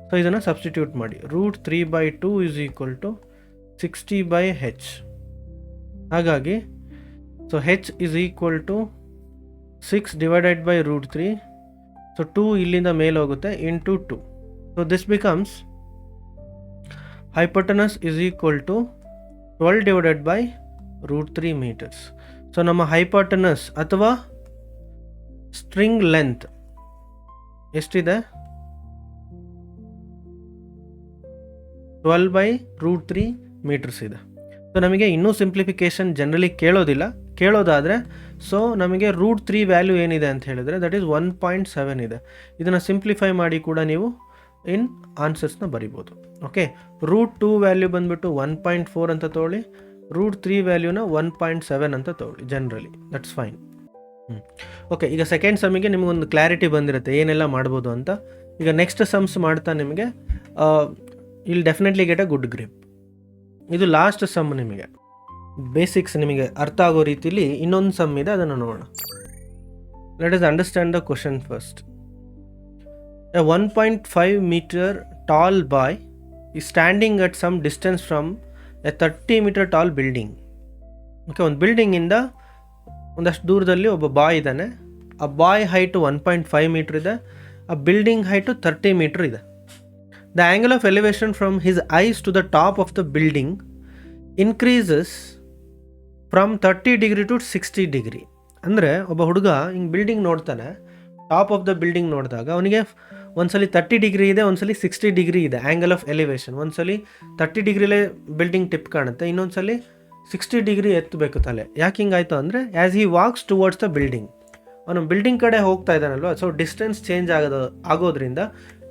So ಇದನ್ನು substitute ಮಾಡಿ. √3/2 ಇಸ್ ಈಕ್ವಲ್ ಟು 60/h. ಹಾಗಾಗಿ so h is equal to 6 divided by √3. So 2 ಇಲ್ಲಿಂದ ಮೇಲೆ ಹೋಗುತ್ತೆ into 2. So this becomes hypotenuse is equal to 12 divided by √3 meters. So ನಮ್ಮ hypotenuse ಅಥವಾ string length ಎಷ್ಟಿದೆ? 12 by √3 metres ಇದೆ. ಸೊ ನಮಗೆ ಇನ್ನೂ ಸಿಂಪ್ಲಿಫಿಕೇಶನ್ ಜನರಲಿ ಕೇಳೋದಾದರೆ ಸೊ ನಮಗೆ √3 ವ್ಯಾಲ್ಯೂ ಏನಿದೆ ಅಂತ ಹೇಳಿದರೆ ದಟ್ ಈಸ್ 1.7 ಇದೆ. ಇದನ್ನು ಸಿಂಪ್ಲಿಫೈ ಮಾಡಿ ಕೂಡ ನೀವು ಇನ್ ಆನ್ಸರ್ಸ್ನ ಬರಿಬೋದು. ಓಕೆ, √2 ವ್ಯಾಲ್ಯೂ ಬಂದುಬಿಟ್ಟು 1.4 ಅಂತ ತೊಗೊಳ್ಳಿ, √3 ವ್ಯಾಲ್ಯೂನ 1.7 ಅಂತ ತೊಗೊಳ್ಳಿ ಜನರಲಿ. That's fine. ಓಕೆ, ಈಗ ಸೆಕೆಂಡ್ ಸಮ್ಮಿಗೆ ನಿಮಗೊಂದು ಕ್ಲಾರಿಟಿ ಬಂದಿರುತ್ತೆ ಏನೆಲ್ಲ ಮಾಡ್ಬೋದು ಅಂತ. ಈಗ ನೆಕ್ಸ್ಟ್ ಸಮ್ಸ್ ಮಾಡ್ತಾ ನಿಮಗೆ ಇಲ್ಲಿ definitely get a good grip. ಇದು ಲಾಸ್ಟ್ ಸಮ್. ನಿಮಗೆ ಬೇಸಿಕ್ಸ್ ನಿಮಗೆ ಅರ್ಥ ಆಗೋ ರೀತಿಯಲ್ಲಿ ಇನ್ನೊಂದು ಸಮ್ ಇದೆ, ಅದನ್ನು ನೋಡೋಣ. Let us understand the question first. A 1.5 meter tall boy is standing at some distance from a 30 meter tall building. Okay, ಒಂದು ಬಿಲ್ಡಿಂಗಿಂದ ಒಂದಷ್ಟು ದೂರದಲ್ಲಿ ಒಬ್ಬ ಬಾಯ್ ಇದ್ದಾನೆ. ಆ ಬಾಯ್ ಹೈಟು 1.5 ಮೀಟ್ರ್ ಇದೆ, ಆ ಬಿಲ್ಡಿಂಗ್ ಹೈಟು 30 ಮೀಟ್ರ್ ಇದೆ. The angle of elevation from his eyes to the top of the building increases from 30 degree to 60 degree. ಅಂದರೆ ಒಬ್ಬ ಹುಡುಗ ಹಿಂಗೆ ಬಿಲ್ಡಿಂಗ್ ನೋಡ್ತಾನೆ, ಟಾಪ್ ಆಫ್ ದ ಬಿಲ್ಡಿಂಗ್ ನೋಡಿದಾಗ ಅವನಿಗೆ ಒಂದ್ಸಲಿ 30 ಡಿಗ್ರಿ ಇದೆ, ಒಂದ್ಸಲಿ 60 ಡಿಗ್ರಿ ಇದೆ ಆ್ಯಂಗಲ್ ಆಫ್ ಎಲಿವೇಶನ್. ಒಂದ್ಸಲಿ 30 ಡಿಗ್ರಿಲೇ ಬಿಲ್ಡಿಂಗ್ ಟಿಪ್ ಕಾಣುತ್ತೆ, ಇನ್ನೊಂದ್ಸಲಿ 60 ಡಿಗ್ರಿ ಎತ್ತಬೇಕು ತಲೆ. ಯಾಕೆ ಹಿಂಗಾಯ್ತು ಅಂದರೆ, as he walks towards the building, ಅವನು ಬಿಲ್ಡಿಂಗ್ ಕಡೆ ಹೋಗ್ತಾ ಇದ್ದಾನಲ್ವ, ಸೊ ಡಿಸ್ಟೆನ್ಸ್ ಚೇಂಜ್ ಆಗೋದ್ರಿಂದ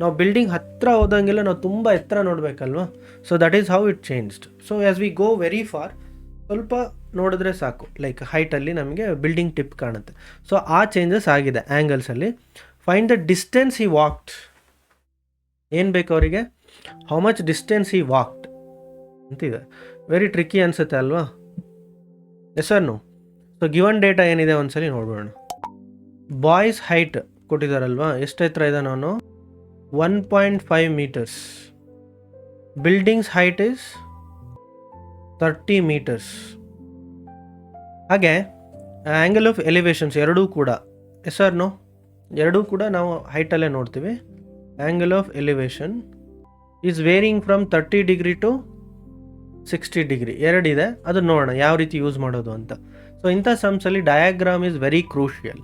ನಾವು ಬಿಲ್ಡಿಂಗ್ ಹತ್ತಿರ ಹೋದಂಗೆಲ್ಲ ನಾವು ತುಂಬ ಎತ್ತರ ನೋಡಬೇಕಲ್ವ. So that is how it changed. So as we go very far, ಸ್ವಲ್ಪ ನೋಡಿದ್ರೆ ಸಾಕು, ಲೈಕ್ ಹೈಟಲ್ಲಿ ನಮಗೆ ಬಿಲ್ಡಿಂಗ್ ಟಿಪ್ ಕಾಣುತ್ತೆ. ಸೊ ಆ ಚೇಂಜಸ್ ಆಗಿದೆ ಆ್ಯಂಗಲ್ಸಲ್ಲಿ. Find the distance he walked. ಏನು ಬೇಕು ಅವರಿಗೆ? How much distance he walked ಅಂತಿದೆ. ವೆರಿ ಟ್ರಿಕ್ಕಿ ಅನಿಸುತ್ತೆ ಅಲ್ವಾ? Yes or no? So given data ಏನಿದೆ ಒಂದ್ಸಲಿ ನೋಡೋಣ. ಬಾಯ್ಸ್ ಹೈಟ್ ಕೊಟ್ಟಿದ್ದಾರಲ್ವಾ, ಎಷ್ಟು ಎತ್ತರ ಇದ್ದಾನೆ ಅವನು? 1.5 meters. Building's height is 30 meters. ಹಾಗೆ ಆ್ಯಂಗಲ್ ಆಫ್ ಎಲಿವೇಶನ್ಸ್ ಎರಡೂ ಕೂಡ, ಎಸ್ ಆರ್ ನೋ? ಎರಡೂ ಕೂಡ ನಾವು ಹೈಟಲ್ಲೇ ನೋಡ್ತೀವಿ. Angle of elevation is varying from 30 degree to 60 degree. ಎರಡಿದೆ, ಅದು ನೋಡೋಣ ಯಾವ ರೀತಿ ಯೂಸ್ ಮಾಡೋದು ಅಂತ. ಸೊ ಇಂಥ ಸಮ್ಸಲ್ಲಿ diagram is very crucial.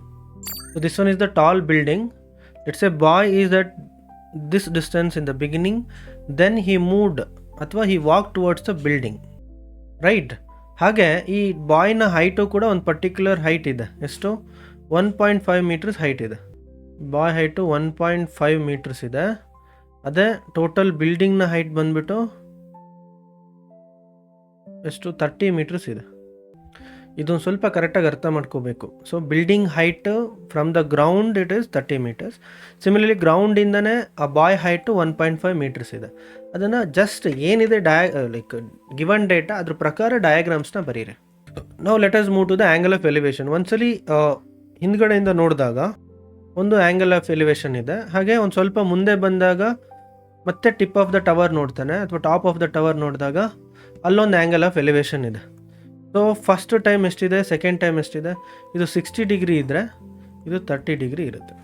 So this one is the tall building. It's a boy is at this distance in the beginning, then he moved ಅಥವಾ he walk towards the building, right? ಹಾಗೆ ಈ ಬಾಯ್ನ height ಕೂಡ ಒಂದು particular height ಇದೆ. ಎಷ್ಟು? 1.5 metres height ಇದೆ. ಬಾಯ್ height 1.5 metres ಇದೆ. ಅದೇ ಟೋಟಲ್ ಬಿಲ್ಡಿಂಗ್ನ ಹೈಟ್ ಬಂದ್ಬಿಟ್ಟು ಎಷ್ಟು? 30 ಮೀಟರ್ಸ್ ಇದೆ. ಇದೊಂದು ಸ್ವಲ್ಪ ಕರೆಕ್ಟಾಗಿ ಅರ್ಥ ಮಾಡ್ಕೋಬೇಕು. So building height from the ground it is 30 metres. Similarly ಗ್ರೌಂಡಿಂದನೇ ಆ ಬಾಯ್ ಹೈಟು 1.5 ಮೀಟರ್ಸ್ ಇದೆ. ಅದನ್ನು ಜಸ್ಟ್ ಏನಿದೆ ಲೈಕ್ ಗಿವನ್ ಡೇಟಾ ಅದ್ರ ಪ್ರಕಾರ ಡಯಾಗ್ರಾಮ್ಸ್ನ ಬರೀರಿ. ನಾವು let us move to the angle of elevation. ಒಂದ್ಸಲಿ ಹಿಂದ್ಗಡೆಯಿಂದ ನೋಡಿದಾಗ ಒಂದು ಆ್ಯಂಗಲ್ ಆಫ್ ಎಲಿವೇಶನ್ ಇದೆ. ಹಾಗೆ ಒಂದು ಸ್ವಲ್ಪ ಮುಂದೆ ಬಂದಾಗ ಮತ್ತೆ ಟಿಪ್ ಆಫ್ ದ ಟವರ್ ನೋಡ್ತಾನೆ ಅಥವಾ ಟಾಪ್ ಆಫ್ ದ ಟವರ್ ನೋಡಿದಾಗ ಅಲ್ಲೊಂದು ಆ್ಯಂಗಲ್ ಆಫ್ ಎಲಿವೇಶನ್ ಇದೆ. ಸೊ ಫಸ್ಟ್ ಟೈಮ್ ಎಷ್ಟಿದೆ, ಸೆಕೆಂಡ್ ಟೈಮ್ ಎಷ್ಟಿದೆ? ಇದು 60 ಡಿಗ್ರಿ ಇದ್ದರೆ ಇದು 30 ಡಿಗ್ರಿ ಇರುತ್ತೆ.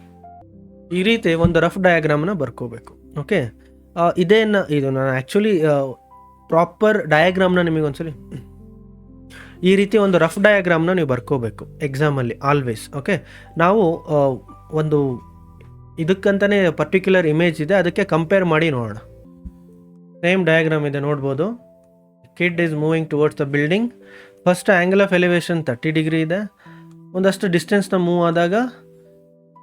ಈ ರೀತಿ ಒಂದು ರಫ್ ಡಯಾಗ್ರಾಮ್ನ ಬರ್ಕೋಬೇಕು. ಓಕೆ, ಇದು ನಾನು ಆ್ಯಕ್ಚುಲಿ ಪ್ರಾಪರ್ ಡಯಾಗ್ರಾಮ್ನ ನಿಮಗೆ ಒಂದ್ಸಲಿ ಈ ರೀತಿ ಒಂದು ರಫ್ ಡಯಾಗ್ರಾಮ್ನ ನೀವು ಬರ್ಕೋಬೇಕು ಎಕ್ಸಾಮಲ್ಲಿ ಆಲ್ವೇಸ್. ಓಕೆ, ನಾವು ಒಂದು ಇದಕ್ಕಂತಲೇ ಪರ್ಟಿಕ್ಯುಲರ್ ಇಮೇಜ್ ಇದೆ, ಅದಕ್ಕೆ ಕಂಪೇರ್ ಮಾಡಿ ನೋಡೋಣ. ಸೇಮ್ ಡಯಾಗ್ರಾಮ್ ಇದೆ, ನೋಡ್ಬೋದು. Kid is moving towards the building. First angle of elevation 30 degree ಇದೆ. ಒಂದಷ್ಟು ಡಿಸ್ಟೆನ್ಸ್ನ ಮೂವ್ ಆದಾಗ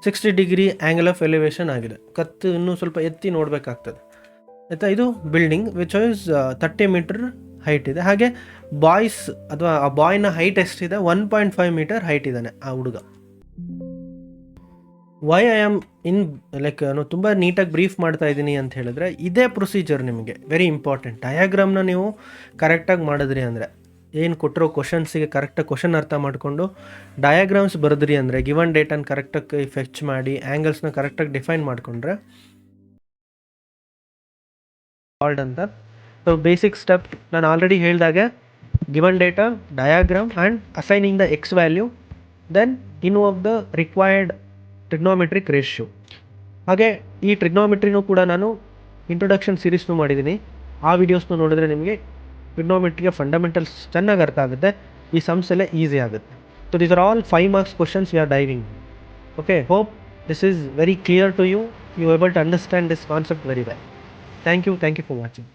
60 ಡಿಗ್ರಿ ಆ್ಯಂಗಲ್ ಆಫ್ ಎಲಿವೇಶನ್ ಆಗಿದೆ. ಕತ್ತು ಇನ್ನೂ ಸ್ವಲ್ಪ ಎತ್ತಿ ನೋಡಬೇಕಾಗ್ತದೆ, ಆಯಿತಾ? ಇದು building which is 30 meter height ಇದೆ. ಹಾಗೆ ಬಾಯ್ಸ್ ಅಥವಾ ಆ ಬಾಯ್ನ ಹೈಟ್ ಎಷ್ಟಿದೆ? 1.5 ಮೀಟರ್ ಹೈಟ್ ಇದ್ದಾನೆ ಆ ಹುಡುಗ. Why I am in like ನಾನು ತುಂಬ ನೀಟಾಗಿ ಬ್ರೀಫ್ ಮಾಡ್ತಾ ಇದ್ದೀನಿ ಅಂತ ಹೇಳಿದ್ರೆ, ಇದೇ ಪ್ರೊಸೀಜರ್ ನಿಮಗೆ ವೆರಿ ಇಂಪಾರ್ಟೆಂಟ್. ಡಯಾಗ್ರಾಮ್ನ ನೀವು ಕರೆಕ್ಟಾಗಿ ಮಾಡಿದ್ರಿ ಅಂದರೆ, ಏನು ಕೊಟ್ಟಿರೋ ಕ್ವಶನ್ಸಿಗೆ ಕರೆಕ್ಟಾಗಿ ಕ್ವಶನ್ ಅರ್ಥ ಮಾಡಿಕೊಂಡು ಡಯಾಗ್ರಾಮ್ಸ್ ಬರೆದ್ರಿ ಅಂದರೆ, ಗಿವನ್ ಡೇಟನ್ನು ಕರೆಕ್ಟಾಗಿ ಫೆಚ್ ಮಾಡಿ ಆ್ಯಂಗಲ್ಸ್ನ ಕರೆಕ್ಟಾಗಿ ಡಿಫೈನ್ ಮಾಡಿಕೊಂಡ್ರೆ ಕಾಲ್ಡ್ ಅಂತ. ಸೊ ಬೇಸಿಕ್ ಸ್ಟೆಪ್ ನಾನು ಆಲ್ರೆಡಿ ಹೇಳಿದಾಗೆ, given data, diagram and assigning the x value, then invoke the required trigonometric ratio. ಹಾಗೆ ಈ ಟ್ರಿಗ್ನೋಮೆಟ್ರಿನೂ ಕೂಡ ನಾನು ಇಂಟ್ರೊಡಕ್ಷನ್ ಸೀರೀಸ್ನೂ ಮಾಡಿದ್ದೀನಿ. ಆ ವಿಡಿಯೋಸ್ನು ನೋಡಿದ್ರೆ ನಿಮಗೆ ಟ್ರಿಗ್ನೋಮೆಟ್ರಿಯ ಫಂಡಮೆಂಟಲ್ಸ್ ಚೆನ್ನಾಗಿ ಅರ್ಥ ಆಗುತ್ತೆ. ಈ ಸಮ್ಸ್ ಎಲ್ಲ ಈಸಿ ಆಗುತ್ತೆ. So these are all 5 marks questions we are diving. Okay, hope this is very clear to you. You able to understand this concept very well. Thank you for watching.